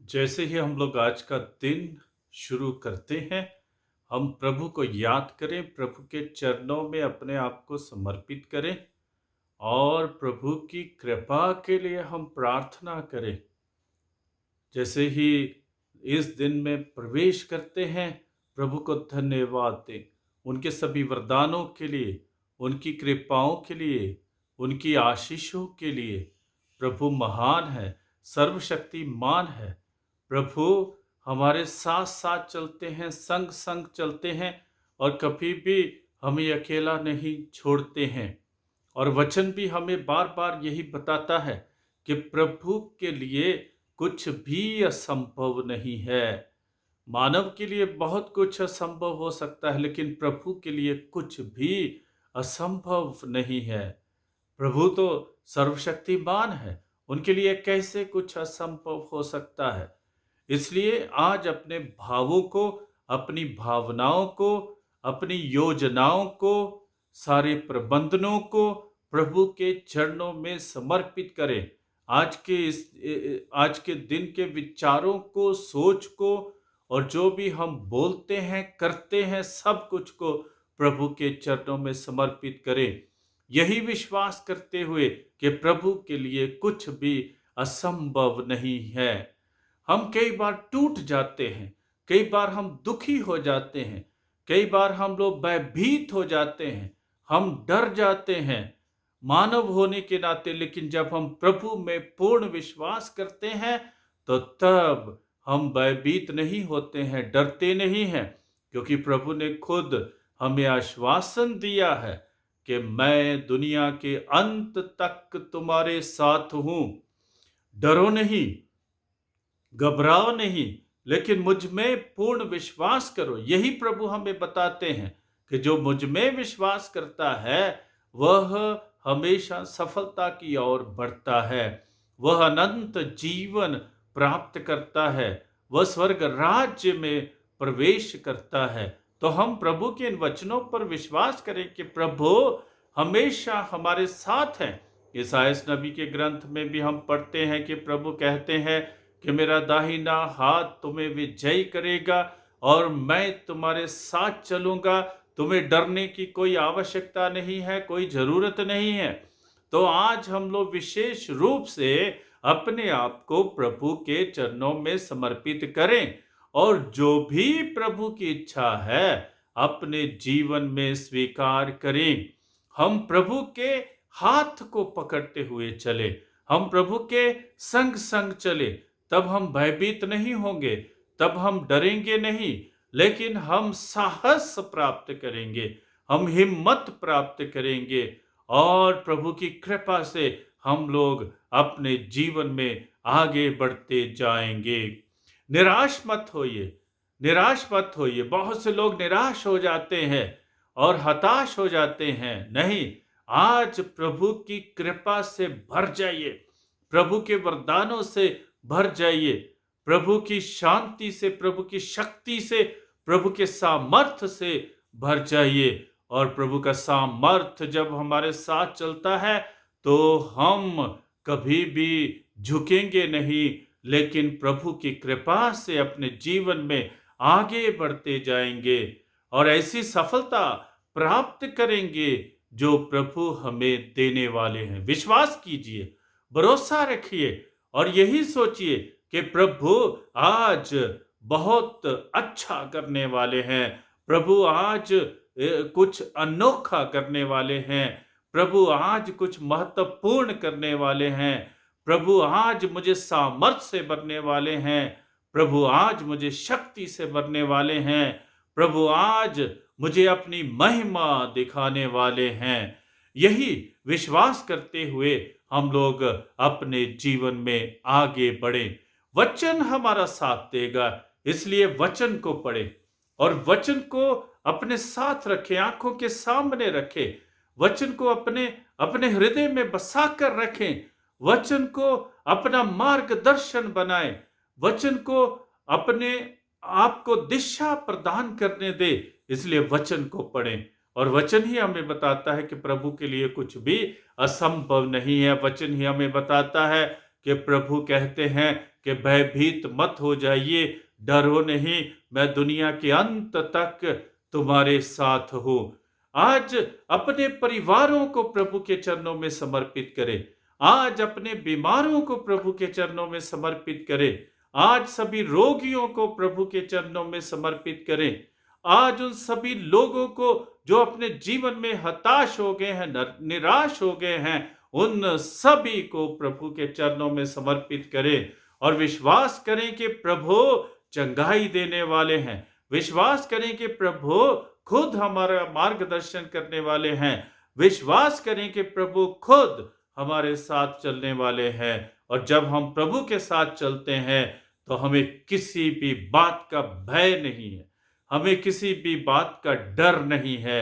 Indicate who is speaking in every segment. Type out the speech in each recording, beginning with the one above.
Speaker 1: जैसे ही हम लोग आज का दिन शुरू करते हैं, हम प्रभु को याद करें, प्रभु के चरणों में अपने आप को समर्पित करें और प्रभु की कृपा के लिए हम प्रार्थना करें। जैसे ही इस दिन में प्रवेश करते हैं, प्रभु को धन्यवाद दें। उनके सभी वरदानों के लिए, उनकी कृपाओं के लिए, उनकी आशीषों के लिए। प्रभु महान है, सर्वशक्तिमान है। प्रभु हमारे साथ-साथ चलते हैं, संग-संग चलते हैं और कभी भी हमें अकेला नहीं छोड़ते हैं। और वचन भी हमें बार-बार यही बताता है कि प्रभु के लिए कुछ भी असंभव नहीं है। मानव के लिए बहुत कुछ असंभव हो सकता है, लेकिन प्रभु के लिए कुछ भी असंभव नहीं है। प्रभु तो सर्वशक्तिमान है, उनके लिए कैसे कुछ असंभव हो सकता है? इसलिए आज अपने भावों को, अपनी भावनाओं को, अपनी योजनाओं को, सारे प्रबंधनों को प्रभु के चरणों में समर्पित करें। आज के दिन के विचारों को, सोच को और जो भी हम बोलते हैं, करते हैं, सब कुछ को प्रभु के चरणों में समर्पित करें। यही विश्वास करते हुए कि प्रभु के लिए कुछ भी असंभव नहीं है। हम कई बार टूट जाते हैं, कई बार हम दुखी हो जाते हैं, कई बार हम लोग भयभीत हो जाते हैं, हम डर जाते हैं मानव होने के नाते। लेकिन जब हम प्रभु में पूर्ण विश्वास करते हैं, तो तब हम भयभीत नहीं होते हैं, डरते नहीं हैं, क्योंकि प्रभु ने खुद हमें आश्वासन दिया है कि मैं दुनिया के अंत तक तुम्हारे साथ हूं। डरो नहीं, घबराओ नहीं, लेकिन मुझ में पूर्ण विश्वास करो। यही प्रभु हमें बताते हैं कि जो मुझ में विश्वास करता है, वह हमेशा सफलता की ओर बढ़ता है, वह अनंत जीवन प्राप्त करता है, वह स्वर्ग राज्य में प्रवेश करता है। तो हम प्रभु के इन वचनों पर विश्वास करें कि प्रभु हमेशा हमारे साथ हैं। ईसायाह नबी के ग्रंथ में भी हम पढ़ते हैं कि प्रभु कहते हैं कि मेरा दाहिना हाथ तुम्हें विजयी करेगा और मैं तुम्हारे साथ चलूंगा। तुम्हें डरने की कोई आवश्यकता नहीं है, कोई ज़रूरत नहीं है। तो आज हम लोग विशेष रूप से अपने आप को प्रभु के चरणों में समर्पित करें और जो भी प्रभु की इच्छा है अपने जीवन में स्वीकार करें। हम प्रभु के हाथ को पकड़ते हुए चले, हम प्रभु के संग संग चले, तब हम भयभीत नहीं होंगे, तब हम डरेंगे नहीं, लेकिन हम साहस प्राप्त करेंगे, हम हिम्मत प्राप्त करेंगे और प्रभु की कृपा से हम लोग अपने जीवन में आगे बढ़ते जाएंगे। निराश मत होइए, निराश मत होइए। बहुत से लोग निराश हो जाते हैं और हताश हो जाते हैं। नहीं, आज प्रभु की कृपा से भर जाइए, प्रभु के वरदानों से भर जाइए, प्रभु की शांति से, प्रभु की शक्ति से, प्रभु के सामर्थ्य से भर जाइए। और प्रभु का सामर्थ्य जब हमारे साथ चलता है तो हम कभी भी झुकेंगे नहीं, लेकिन प्रभु की कृपा से अपने जीवन में आगे बढ़ते जाएंगे और ऐसी सफलता प्राप्त करेंगे जो प्रभु हमें देने वाले हैं। विश्वास कीजिए, भरोसा रखिए और यही सोचिए कि प्रभु आज बहुत अच्छा करने वाले हैं। प्रभु आज कुछ अनोखा करने वाले हैं। प्रभु आज कुछ महत्वपूर्ण करने वाले हैं। प्रभु आज मुझे सामर्थ से भरने वाले हैं। प्रभु आज मुझे शक्ति से भरने वाले हैं। प्रभु आज मुझे अपनी महिमा दिखाने वाले हैं। यही विश्वास करते हुए हम लोग अपने जीवन में आगे बढ़ें। वचन हमारा साथ देगा, इसलिए वचन को पढ़ें और वचन को अपने साथ रखें, आंखों के सामने रखें, वचन को अपने अपने हृदय में बसा कर रखें, वचन को अपना मार्गदर्शन बनाएं, वचन को अपने आप को दिशा प्रदान करने दे। इसलिए वचन को पढ़ें और वचन ही हमें बताता है कि प्रभु के लिए कुछ भी असंभव नहीं है। वचन ही हमें बताता है कि प्रभु कहते हैं कि भयभीत मत हो जाइए, डरो नहीं, मैं दुनिया के अंत तक तुम्हारे साथ हूं। आज अपने परिवारों को प्रभु के चरणों में समर्पित करें। आज अपने बीमारों को प्रभु के चरणों में समर्पित करें। आज सभी रोगियों को प्रभु के चरणों में समर्पित करें। आज उन सभी लोगों को जो अपने जीवन में हताश हो गए हैं, निराश हो गए हैं, उन सभी को प्रभु के चरणों में समर्पित करें और विश्वास करें कि प्रभु चंगाई देने वाले हैं। विश्वास करें कि प्रभु खुद हमारा मार्गदर्शन करने वाले हैं। विश्वास करें कि प्रभु खुद हमारे साथ चलने वाले हैं। और जब हम प्रभु के साथ चलते हैं तो हमें किसी भी बात का भय नहीं है, हमें किसी भी बात का डर नहीं है।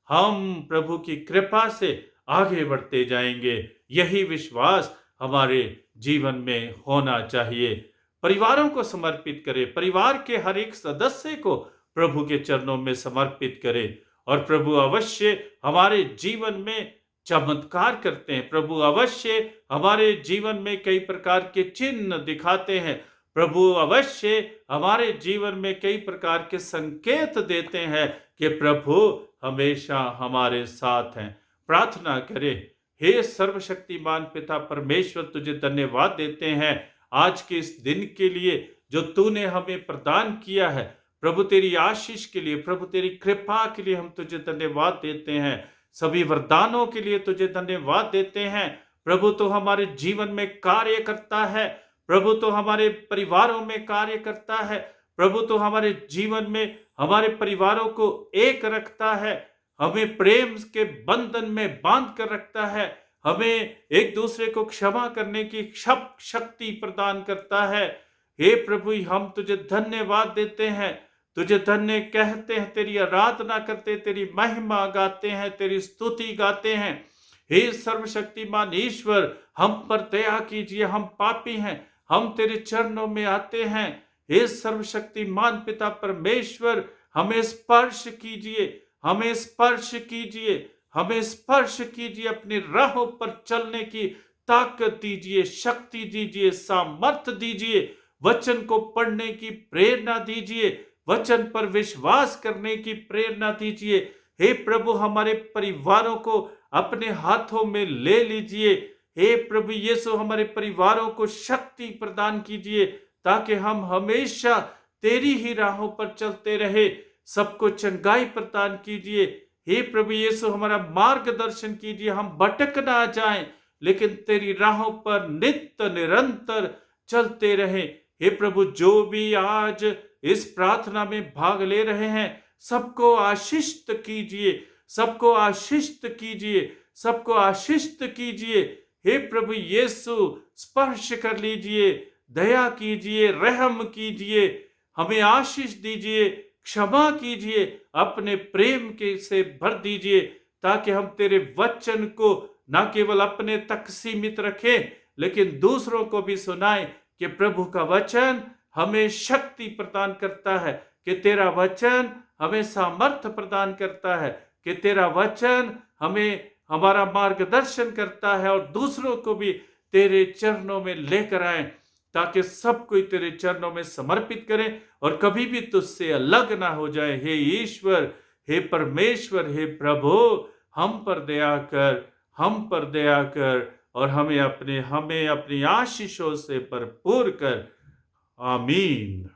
Speaker 1: हम प्रभु की कृपा से आगे बढ़ते जाएंगे। यही विश्वास हमारे जीवन में होना चाहिए। परिवारों को समर्पित करें, परिवार के हर एक सदस्य को प्रभु के चरणों में समर्पित करें और प्रभु अवश्य हमारे जीवन में चमत्कार करते हैं। प्रभु अवश्य हमारे जीवन में कई प्रकार के चिन्ह दिखाते हैं। प्रभु अवश्य हमारे जीवन में कई प्रकार के संकेत देते हैं कि प्रभु हमेशा हमारे साथ हैं। प्रार्थना करें। हे सर्वशक्तिमान पिता परमेश्वर, तुझे धन्यवाद देते हैं आज के इस दिन के लिए जो तूने हमें प्रदान किया है। प्रभु तेरी आशीष के लिए, प्रभु तेरी कृपा के लिए हम तुझे धन्यवाद देते हैं। सभी वरदानों के लिए तुझे धन्यवाद देते हैं। प्रभु तो हमारे जीवन में कार्य करता है। प्रभु तो हमारे परिवारों में कार्य करता है। प्रभु तो हमारे जीवन में हमारे परिवारों को एक रखता है, हमें प्रेम के बंधन में बांध कर रखता है, हमें एक दूसरे को क्षमा करने की शक्ति प्रदान करता है। हे प्रभु, हम तुझे धन्यवाद देते हैं, तुझे धन्य कहते हैं, तेरी आराधना करते, तेरी महिमा गाते हैं, तेरी स्तुति गाते हैं। हे सर्वशक्तिमान ईश्वर, हम पर दया कीजिए, हम पापी हैं, हम तेरे चरणों में आते हैं। हे सर्वशक्तिमान पिता परमेश्वर, हमें स्पर्श कीजिए, हमें स्पर्श कीजिए, हमें स्पर्श कीजिए। अपनी राहों पर चलने की ताकत दीजिए, शक्ति दीजिए, सामर्थ्य दीजिए। वचन को पढ़ने की प्रेरणा दीजिए, वचन पर विश्वास करने की प्रेरणा दीजिए। हे प्रभु, हमारे परिवारों को अपने हाथों में ले लीजिए। हे प्रभु यीशु, हमारे परिवारों को शक्ति प्रदान कीजिए ताकि हम हमेशा तेरी ही राहों पर चलते रहे। सबको चंगाई प्रदान कीजिए। हे प्रभु यीशु, हमारा मार्गदर्शन कीजिए, हम भटक ना जाएं लेकिन तेरी राहों पर नित्य निरंतर चलते रहें। हे प्रभु, जो भी आज इस प्रार्थना में भाग ले रहे हैं, सबको आशीषित कीजिए, सबको आशीषित कीजिए, सबको आशीषित कीजिए। हे प्रभु यीशु, स्पर्श कर लीजिए, दया कीजिए, रहम कीजिए, हमें आशीष दीजिए, क्षमा कीजिए, अपने प्रेम के से भर दीजिए ताकि हम तेरे वचन को न केवल अपने तक सीमित रखें लेकिन दूसरों को भी सुनाएं कि प्रभु का वचन हमें शक्ति प्रदान करता है, कि तेरा वचन हमें सामर्थ्य प्रदान करता है, कि तेरा वचन हमें हमारा मार्गदर्शन करता है और दूसरों को भी तेरे चरणों में लेकर आए ताकि सब कोई तेरे चरणों में समर्पित करें और कभी भी तुझसे अलग ना हो जाए। हे ईश्वर, हे परमेश्वर, हे प्रभु, हम पर दया कर, हम पर दया कर और हमें अपनी आशीषों से भरपूर कर। आमीन।